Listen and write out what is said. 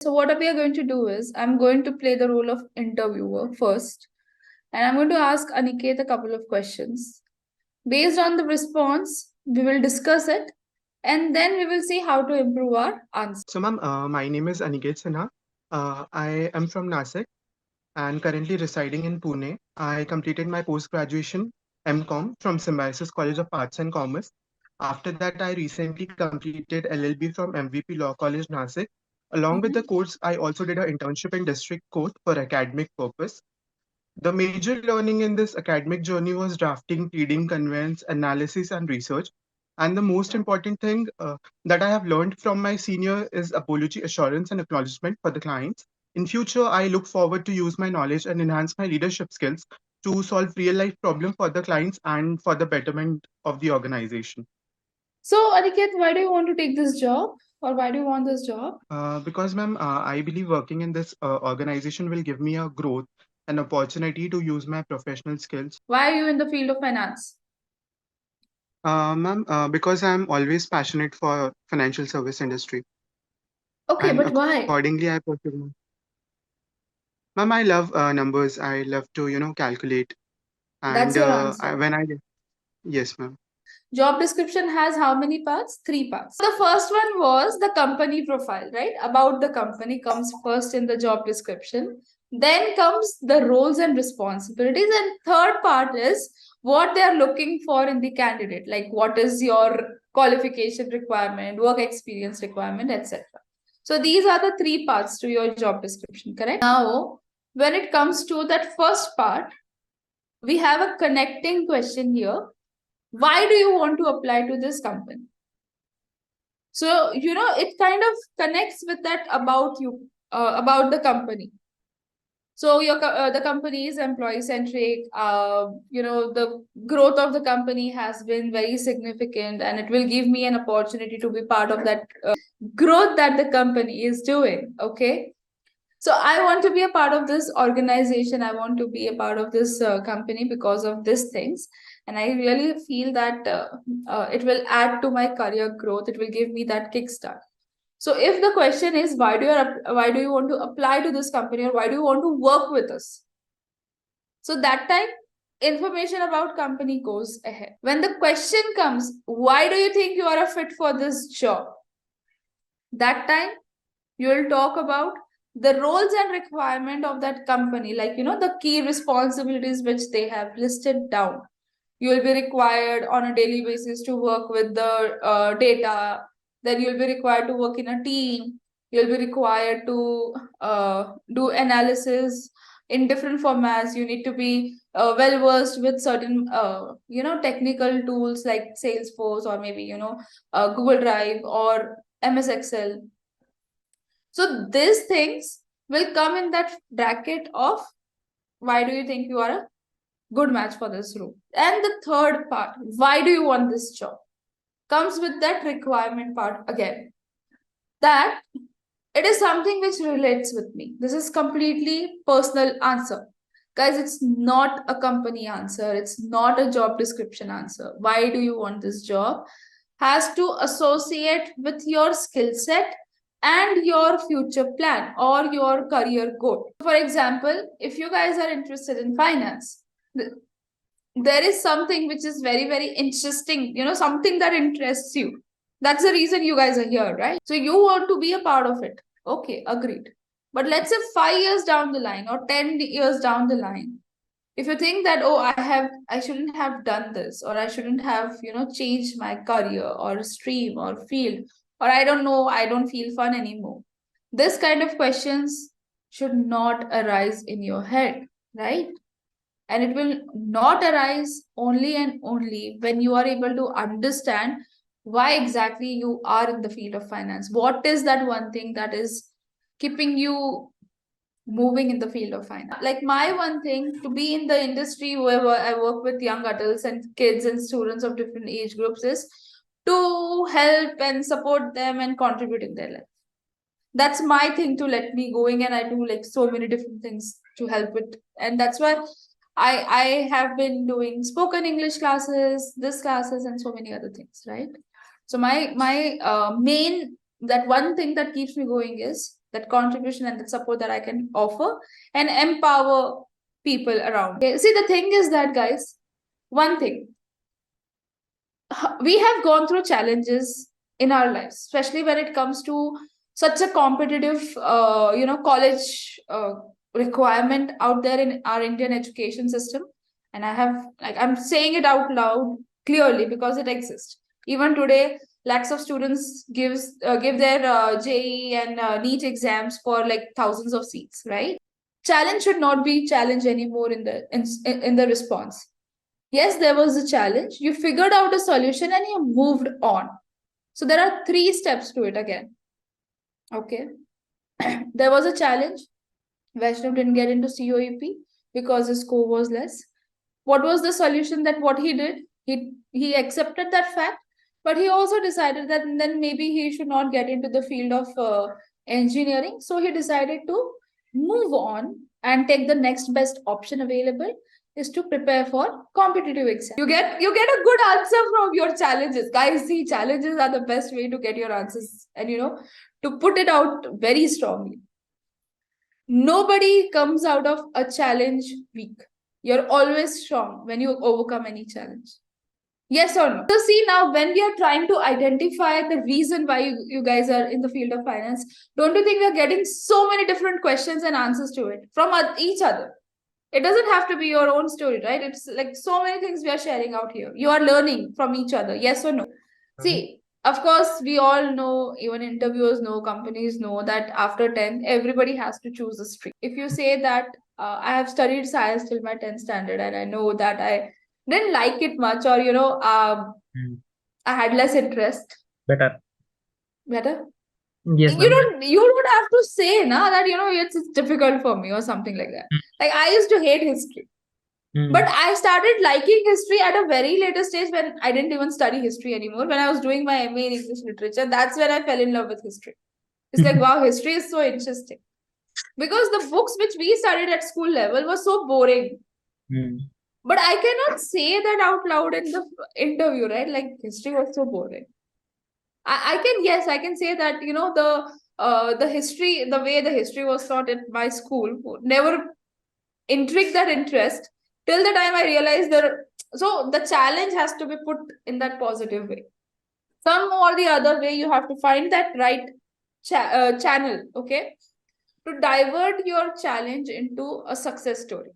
So what we are going to do is, I'm going to play the role of interviewer first, and I'm going to ask Aniket a couple of questions. Based on the response, we will discuss it, and then we will see how to improve our answer. So, ma'am, my name is Aniket Sinha. I am from Nasik and currently residing in Pune. I completed my post-graduation MCom from Symbiosis College of Arts and Commerce. After that, I recently completed LLB from MVP Law College, Nasik. Along with the Mhm. course, I also did an internship in District Court for academic purpose. The major learning in this academic journey was drafting, pleading, conveyance, analysis, and research. And the most important thing that I have learned from my senior is apology, assurance, and acknowledgement for the clients. In future, I look forward to use my knowledge and enhance my leadership skills to solve real life problems for the clients and for the betterment of the organization. So, Aniket, why do you want to take this job, or why do you want this job? Because, ma'am, I believe working in this organization will give me a growth, an opportunity to use my professional skills. Why are you in the field of finance? Ma'am, because I'm always passionate for financial service industry, Okay, and but why? accordingly, I pursue. Ma'am, I love numbers. I love to, calculate. That's And your answer. yes, ma'am. Job description has how many parts? Three parts. The first one was the company profile, right? About the company comes first in the job description. Then comes the roles and responsibilities. And third part is what they are looking for in the candidate. Like what is your qualification requirement, work experience requirement, etc. So these are the three parts to your job description, correct? Now, when it comes to that first part, we have a connecting question here. Why do you want to apply to this company? So it kind of connects with that about you, about the company. So the company is employee centric. The growth of the company has been very significant, and it will give me an opportunity to be part of that growth that the company is doing. Okay, so I want to be a part of this organization. I want to be a part of this company because of these things, and I really feel that it will add to my career growth. It will give me that kickstart. So if the question is why do you want to apply to this company, or why do you want to work with us? So that time information about company goes ahead. When the question comes, why do you think you are a fit for this job? That time you will talk about the roles and requirement of that company, like the key responsibilities which they have listed down. You will be required on a daily basis to work with the data. Then you'll be required to work in a team. You'll be required to do analysis in different formats. You need to be well versed with certain technical tools like Salesforce, or maybe Google Drive or MS Excel. So these things will come in that bracket of why do you think you are a good match for this role. And the third part, why do you want this job, comes with that requirement part again. That it is something which relates with me. This is completely personal answer. Guys, it's not a company answer. It's not a job description answer. Why do you want this job? Has to associate with your skill set and your future plan or your career goal. For example, if you guys are interested in finance, there is something which is very, very interesting, something that interests you. That's the reason you guys are here, right? So you want to be a part of it. Okay, agreed. But let's say 5 years down the line or 10 years down the line, if you think that, oh, I shouldn't have done this, or I shouldn't have changed my career or stream or field, or I don't know, I don't feel fun anymore, this kind of questions should not arise in your head, right? And it will not arise only and only when you are able to understand why exactly you are in the field of finance. What is that one thing that is keeping you moving in the field of finance? Like my one thing to be in the industry where I work with young adults and kids and students of different age groups is to help and support them and contribute in their life. That's my thing to let me going, and I do like so many different things to help it. And that's why I have been doing spoken English classes, this classes, and so many other things, right? So my main, that one thing that keeps me going is that contribution and the support that I can offer and empower people around. Okay. See, the thing is that, guys, one thing, we have gone through challenges in our lives, especially when it comes to such a competitive, college requirement out there in our Indian education system. And I'm saying it out loud clearly because it exists. Even today, lakhs of students give their JEE and NEET exams for like thousands of seats, right? Challenge should not be challenge anymore in the response. Yes, there was a challenge. You figured out a solution and you moved on. So there are 3 steps to it again. Okay. There was a challenge. Vaishnav didn't get into COEP because his score was less. What was the solution that what he did? He accepted that fact, but he also decided that then maybe he should not get into the field of engineering. So he decided to move on and take the next best option available is to prepare for competitive exam. You get a good answer from your challenges. Guys, see, challenges are the best way to get your answers and to put it out very strongly. Nobody comes out of a challenge weak. You're always strong when you overcome any challenge. Yes or no? So see, now when we are trying to identify the reason why you guys are in the field of finance, don't you think we're getting so many different questions and answers to it from each other? It doesn't have to be your own story, right? It's like so many things we are sharing out here. You are learning from each other. Yes or no? See, of course, we all know, even interviewers know, companies know that after 10, everybody has to choose a stream. If you say that I have studied science till my 10th standard and I know that I didn't like it much, or I had less interest. Better. Yes, You don't have to say that it's difficult for me or something like that. Like, I used to hate history. But I started liking history at a very later stage when I didn't even study history anymore. When I was doing my MA in English literature, that's when I fell in love with history. It's like, wow, history is so interesting. Because the books which we studied at school level were so boring. But I cannot say that out loud in the interview, right? Like, history was so boring. I can say that, the history, the way the history was taught at my school never intrigued that interest till the time I realized that. So the challenge has to be put in that positive way. Some or the other way, you have to find that right channel, okay, to divert your challenge into a success story.